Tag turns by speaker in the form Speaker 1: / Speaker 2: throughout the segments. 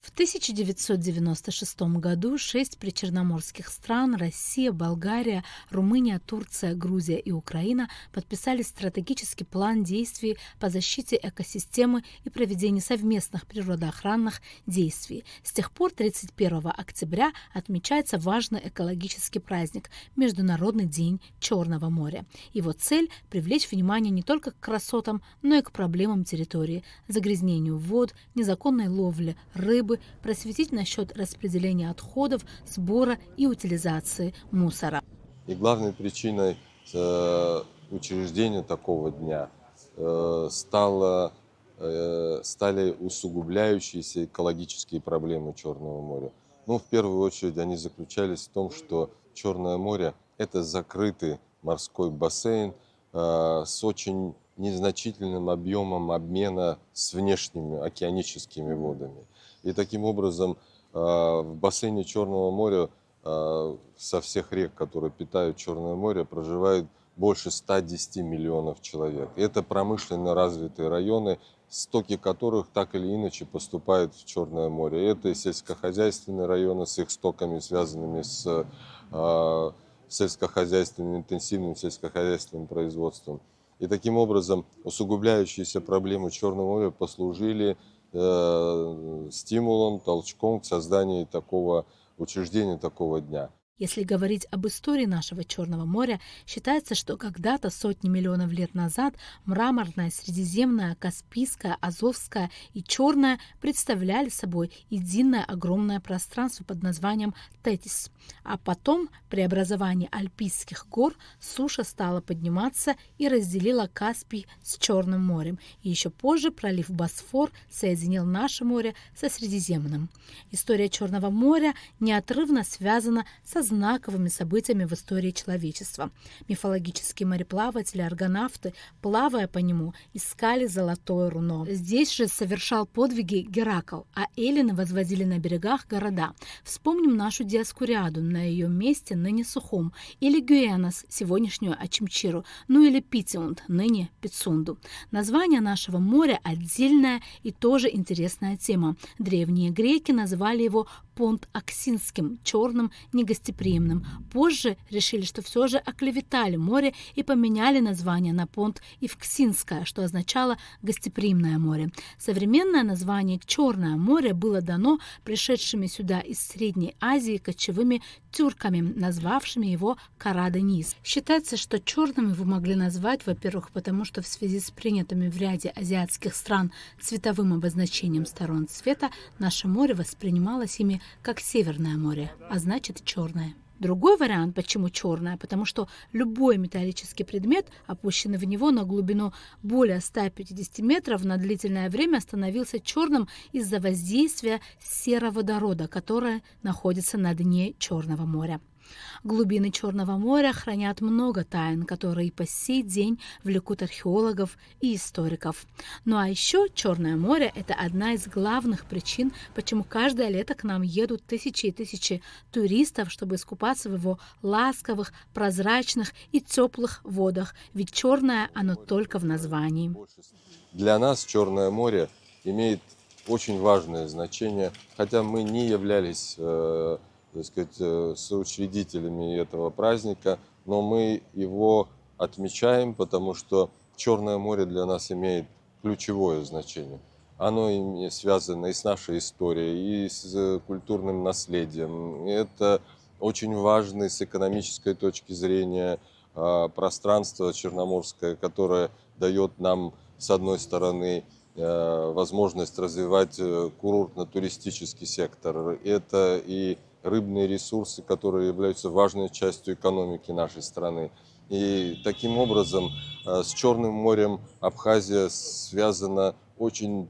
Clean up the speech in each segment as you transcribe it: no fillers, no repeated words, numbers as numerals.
Speaker 1: В 1996 году 6 причерноморских стран — Россия, Болгария, Румыния, Турция, Грузия и Украина — подписали стратегический план действий по защите экосистемы и проведению совместных природоохранных действий. С тех пор 31 октября отмечается важный экологический праздник — Международный день Черного моря. Его цель — привлечь внимание не только к красотам, но и к проблемам территории, загрязнению вод, незаконной ловле рыбы, просветить насчет распределения отходов, сбора и утилизации мусора.
Speaker 2: И главной причиной учреждения такого дня стали усугубляющиеся экологические проблемы Черного моря. Ну, в первую очередь они заключались в том, что Черное море — это закрытый морской бассейн с очень незначительным объемом обмена с внешними океаническими водами. И таким образом в бассейне Черного моря со всех рек, которые питают Черное море, проживает больше 110 миллионов человек. И это промышленно развитые районы, стоки которых так или иначе поступают в Черное море. Это и сельскохозяйственные районы с их стоками, связанными с сельскохозяйственным, интенсивным сельскохозяйственным производством. И таким образом усугубляющиеся проблемы Черного моря послужили стимулом, толчком к созданию такого учреждения, такого дня.
Speaker 1: Если говорить об истории нашего Черного моря, считается, что когда-то, сотни миллионов лет назад, Мраморное, Средиземное, Каспийское, Азовское и Черное представляли собой единое огромное пространство под названием Тетис. А потом, при образовании Альпийских гор, суша стала подниматься и разделила Каспий с Черным морем. И еще позже пролив Босфор соединил наше море со Средиземным. История Черного моря неотрывно связана со знаковыми событиями в истории человечества. Мифологические мореплаватели-аргонавты, плавая по нему, искали золотое руно. Здесь же совершал подвиги Геракл, а эллины возводили на берегах города. Вспомним нашу Диоскуриаду, на ее месте ныне Сухум, или Гюэнос, сегодняшнюю Ачимчиру, ну или Питиунд, ныне Пицунду. Название нашего моря отдельная и тоже интересная тема. Древние греки называли его Понт Оксинским, черным, негостеприимным. Позже решили, что все же оклеветали море и поменяли название на Понт Евксинское, что означало «гостеприимное море». Современное название «Черное море» было дано пришедшими сюда из Средней Азии кочевыми тюрками, назвавшими его Кара-Дениз. Считается, что черным его могли назвать, во-первых, потому что в связи с принятыми в ряде азиатских стран цветовым обозначением сторон света наше море воспринималось ими как Северное море, а значит черное. Другой вариант, почему черное, потому что любой металлический предмет, опущенный в него на глубину более 150 метров, на длительное время становился черным из-за воздействия сероводорода, которое находится на дне Черного моря. Глубины Черного моря хранят много тайн, которые и по сей день влекут археологов и историков. Ну а еще Черное море — это одна из главных причин, почему каждое лето к нам едут тысячи и тысячи туристов, чтобы искупаться в его ласковых, прозрачных и теплых водах. Ведь черное оно только в названии.
Speaker 2: Для нас Черное море имеет очень важное значение, хотя мы не являлись так сказать, соучредителями этого праздника, но мы его отмечаем, потому что Черное море для нас имеет ключевое значение. Оно связано и с нашей историей, и с культурным наследием. Это очень важное с экономической точки зрения пространство черноморское, которое дает нам, с одной стороны, возможность развивать курортно-туристический сектор. Это и рыбные ресурсы, которые являются важной частью экономики нашей страны. И таким образом с Черным морем Абхазия связана очень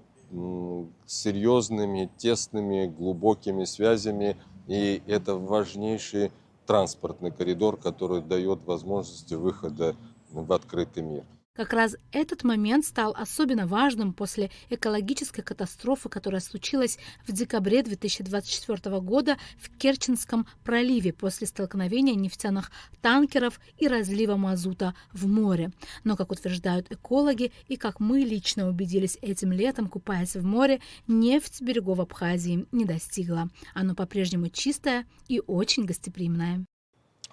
Speaker 2: серьезными, тесными, глубокими связями. И это важнейший транспортный коридор, который дает возможности выхода в открытый мир.
Speaker 1: Как раз этот момент стал особенно важным после экологической катастрофы, которая случилась в декабре 2024 года в Керченском проливе после столкновения нефтяных танкеров и разлива мазута в море. Но, как утверждают экологи, и как мы лично убедились этим летом, купаясь в море, нефть берегов Абхазии не достигла. Оно по-прежнему чистое и очень гостеприимное.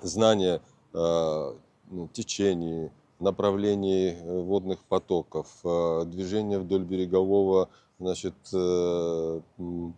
Speaker 2: Знание течений, направлений водных потоков, движение вдоль берегового,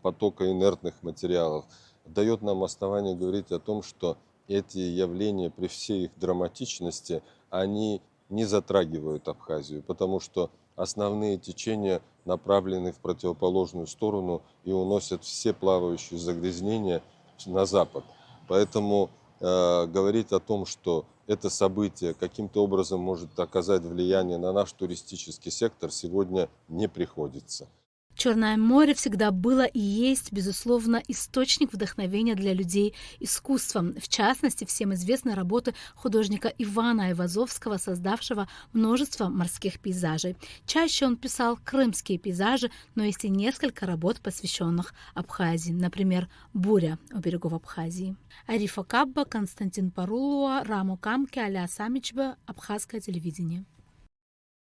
Speaker 2: потока инертных материалов дает нам основание говорить о том, что эти явления при всей их драматичности, они не затрагивают Абхазию, потому что основные течения направлены в противоположную сторону и уносят все плавающие загрязнения на запад. Поэтому говорить о том, что это событие каким-то образом может оказать влияние на наш туристический сектор, сегодня не приходится.
Speaker 1: Черное море всегда было и есть, безусловно, источник вдохновения для людей искусством. В частности, всем известны работы художника Ивана Айвазовского, создавшего множество морских пейзажей. Чаще он писал крымские пейзажи, но есть и несколько работ, посвященных Абхазии. Например, «Буря» у берегов Абхазии. Арифа Кабба, Константин Парулуа, Раму Камке, Аля Самичба, Абхазское телевидение.